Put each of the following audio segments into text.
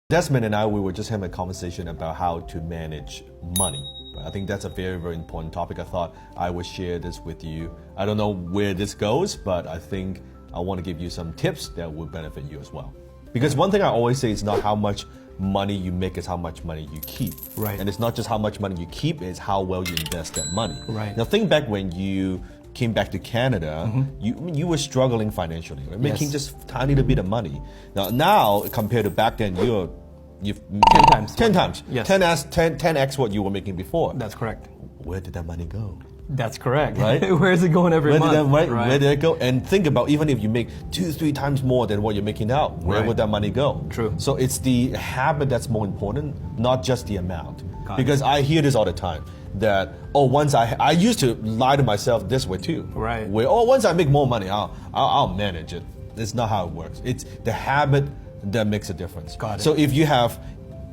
Desmond and I, we were just having a conversation about how to manage money. I think that's a very, very important topic. I thought I would share this with you. I don't know where this goes, but I think I want to give you some tips that will benefit you as well. Because one thing I always say is not how much money you make, it's how much money you keep. Right. And it's not just how much money you keep, it's how well you invest that money. Right. Now think back when you came back to Canada, you were struggling financially, right? Making just tiny little bit of money. Now compared to back then, you've 10 times. 10 times. Yes. 10x what you were making before. That's correct. Where did that money go? That's correct. Right? Where is it going every month? Where did it go? And think about even if you make 2-3 times more than what you're making now, where would that money go? True. So it's the habit that's more important, not just the amount. Got because I hear this all the time that once I used to lie to myself this way too. Right. Where once I make more money, I'll manage it. It's not how it works. It's the habit that makes a difference. Got it. So if you have,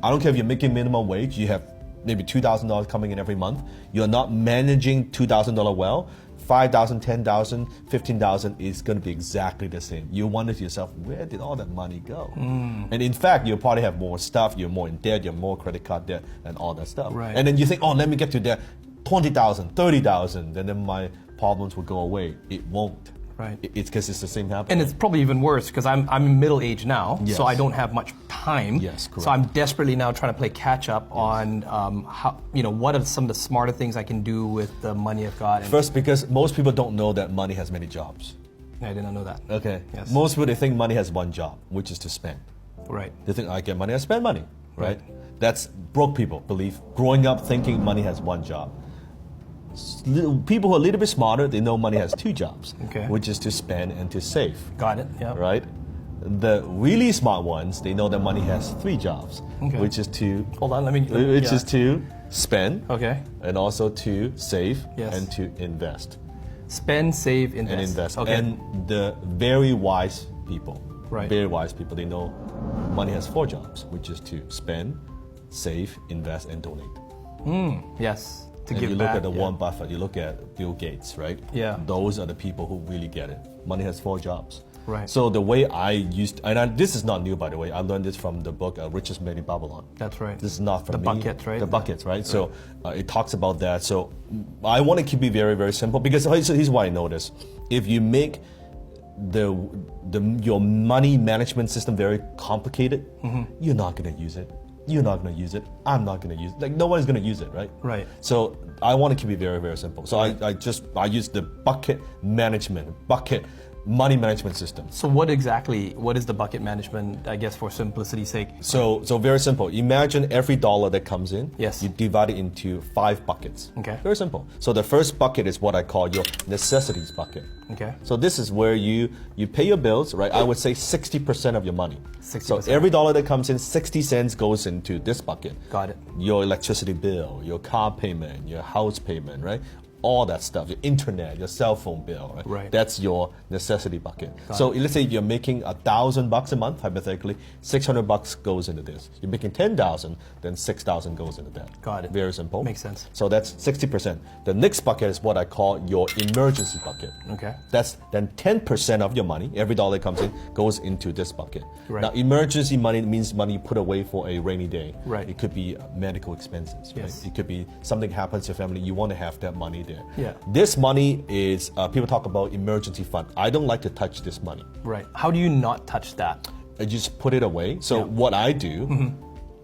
I don't care if you're making minimum wage, you have maybe $2,000 coming in every month, you're not managing $2,000 well, $5,000, $10,000, $15,000 is going to be exactly the same. You wonder to yourself, where did all that money go? And in fact, you'll probably have more stuff, you're more in debt, you're more credit card debt, and all that stuff. Right. And then you think, oh, let me get to that $20,000, $30,000, then my problems will go away. It won't. Right. It's because it's the same habit. And it's probably even worse because I'm middle age now, Yes. so I don't have much time. Yes, correct. So I'm desperately now trying to play catch up on how, what are some of the smarter things I can do with the money I've got. And First, because most people don't know that money has many jobs. I did not know that. Okay. Yes. Most people, they think money has one job, which is to spend. Right. They think I get money, I spend money, right? That's broke people believe. Growing up thinking money has one job. People who are a little bit smarter, they know money has two jobs, Okay. which is to spend and to save, Got it. Yeah. right? The really smart ones, they know that money has three jobs, Okay. which is to Hold on. which is to spend, Okay. and also to save Yes. and to invest. Spend, save, invest. And invest. Okay. And the very wise people, Right. very wise people, they know money has four jobs, which is to spend, save, invest, and donate. Yes. To And give you look back. at the yeah. Warren Buffett, you look at Bill Gates, right? Yeah. Those are the people who really get it. Money has four jobs. Right. So the way I used, this is not new by the way, I learned this from the book Richest Man in Babylon. That's right. This is not from The me. buckets, right? The buckets, right? So it talks about that. So I want to keep it very, very simple because here's why I know this. If you make your money management system very complicated, you're not going to use it. You're not going to use it. I'm not going to use it. Like no one's going to use it, right? Right. So I want to keep it very, very simple. So I use the bucket money management system. So what is the bucket management, I guess, for simplicity's sake? So very simple. Imagine every dollar that comes in, Yes. you divide it into 5 buckets. Okay. Very simple. So the first bucket is what I call your necessities bucket. Okay. So this is where you pay your bills, right? I would say 60% of your money. 60%. So every dollar that comes in, 60 cents goes into this bucket. Got it. Your electricity bill, your car payment, your house payment, right? All that stuff, your internet, your cell phone bill, right? Right. That's your necessity bucket. So let's say you're making $1,000 a month, hypothetically, $600 goes into this. You're making 10,000, then 6,000 goes into that. Got it. Very simple. Makes sense. So that's 60%. The next bucket is what I call your emergency bucket. Okay. That's then 10% of your money, every dollar that comes in, goes into this bucket. Right. Now, emergency money means money you put away for a rainy day. Right. It could be medical expenses. Yes. Right? It could be something happens to your family, you want to have that money there. Yeah. This money is, people talk about emergency fund. I don't like to touch this money. Right. How do you not touch that? I just put it away. So what I do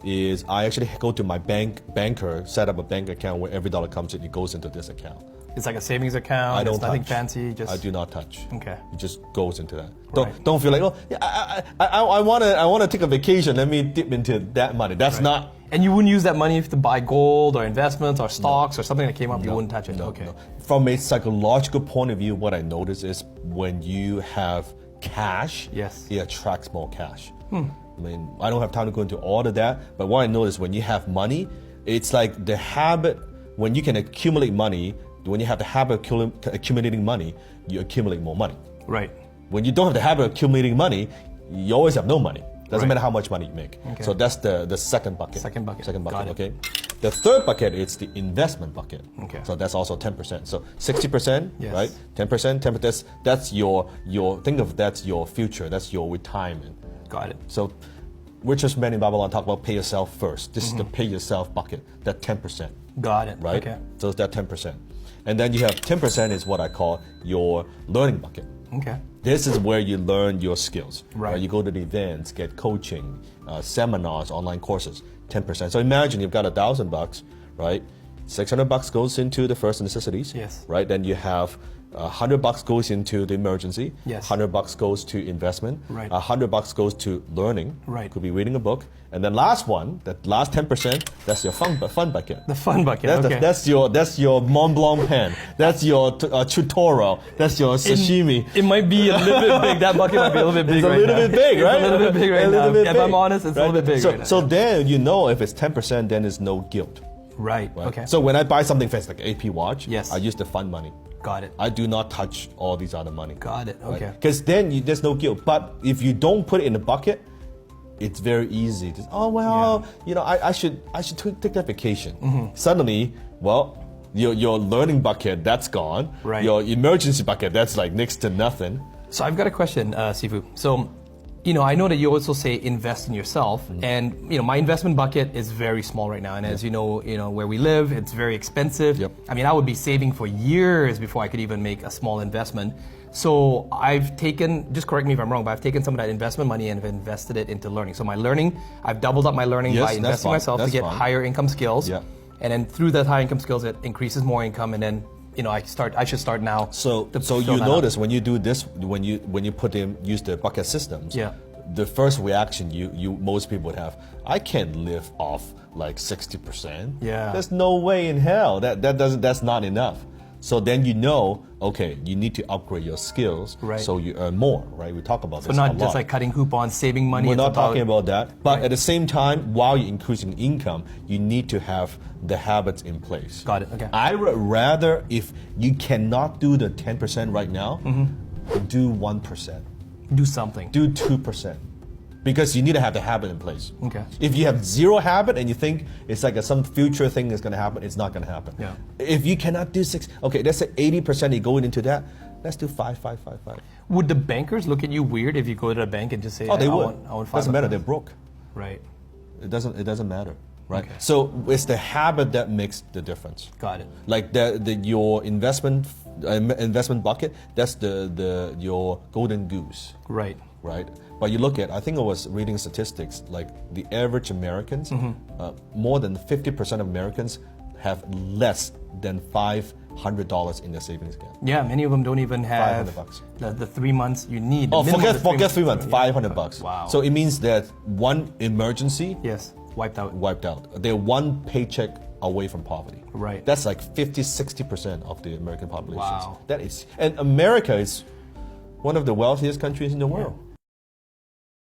is I actually go to my banker, set up a bank account where every dollar comes in, it goes into this account. It's like a savings account. I don't It's nothing touch. fancy. Just I do not touch. Okay. It just goes into that. Right. Don't feel like, oh, yeah, I wanna take a vacation. Let me dip into that money. That's not. And you wouldn't use that money to buy gold or investments or stocks or something that came up. You wouldn't touch it. No, Okay. no. From a psychological point of view, what I notice is when you have cash, Yes. it attracts more cash. I mean, I don't have time to go into all of that, but what I notice when you have money, it's like the habit, when you can accumulate money, when you have the habit of accumulating money, you accumulate more money. Right. When you don't have the habit of accumulating money, you always have no money. Doesn't Right. matter how much money you make. Okay. So that's the second bucket. Second bucket. Second bucket, Got it. okay? The third bucket is the investment bucket. Okay. So that's also 10%. So 60%, Yes. right? 10%, 10%, that's your think of that's your future, that's your retirement. Got it. So Richest man in Babylon talk about pay yourself first. This is the pay yourself bucket, that 10%, Got it. right? Okay. So it's that 10%. And then you have 10% is what I call your learning bucket. Okay. This is where you learn your skills. Right. You go to the events, get coaching, seminars, online courses, 10%. So imagine you've got $1,000, right? $600 goes into the first necessities. Yes. Right. Then you have $100 goes into the emergency. Yes. $100 goes to investment. Right. $100 goes to learning. Right. Could be reading a book. And then last one, that last 10%, that's your fun bucket. The fun bucket. That's, okay. that's your Mont Blanc pen. That's your tutorial. That's your sashimi. It might be a little bit big. That bucket might be a little bit big It's a right little now. bit big, right? It's a little bit big right A little now. bit If big, I'm honest, it's a little bit big so, right now. So then you know if it's 10%, then there's no guilt. Right. Right? Okay. So when I buy something fancy like AP watch, Yes. I use the fund money. Got it. I do not touch all these other money. Got it. Okay. Because then there's no guilt. But if you don't put it in the bucket, it's very easy to, I should take that vacation. Mm-hmm. Suddenly, well, your learning bucket, that's gone. Right. Your emergency bucket, that's like next to nothing. So I've got a question, Sifu. So, I know that you also say invest in yourself, and my investment bucket is very small right now. And as you know, where we live, it's very expensive. Yep. I mean, I would be saving for years before I could even make a small investment. So I've taken, just correct me if I'm wrong, but I've taken some of that investment money and have invested it into learning. So my learning, I've doubled up my learning Yes, by that's investing fine. myself to That's get fine. higher income skills. Yeah. And then through that high income skills, it increases more income, and then I should start now. So to you fill that up. notice when you do this, when you use the bucket systems, Yeah. the first reaction most people would have, I can't live off like 60%. Yeah. There's no way in hell that's not enough. So then okay, you need to upgrade your skills Right. so you earn more, right? We talk about So this not a just lot. like cutting coupons, saving money. We're it's not talking about that. But at the same time, while you're increasing income, you need to have the habits in place. Got it, okay. I would rather, if you cannot do the 10% right now, do 1%. do something. Do 2%. Because you need to have the habit in place. Okay. If you have zero habit and you think it's like some future thing is going to happen, it's not going to happen. Yeah. If you cannot do 6, okay, let's say 80% you going into that, let's do 5, 5, 5, 5. Would the bankers look at you weird if you go to the bank and just say, Oh, they I would. want Doesn't matter, they're 5%? broke. Right. It doesn't matter, right? Okay. So it's the habit that makes the difference. Got it. Like your investment bucket, that's your golden goose, Right. right? But you look at, I think I was reading statistics, like the average Americans, more than 50% of Americans have less than $500 in their savings account. Yeah, many of them don't even have $500. the 3 months you need. Oh, The minimum is forget 3 months, Yeah. $500. Wow. So it means that one emergency Yes, wiped out. wiped out. They're one paycheck away from poverty. Right. That's like 50-60% of the American population. Wow. That is, and America is one of the wealthiest countries in the world.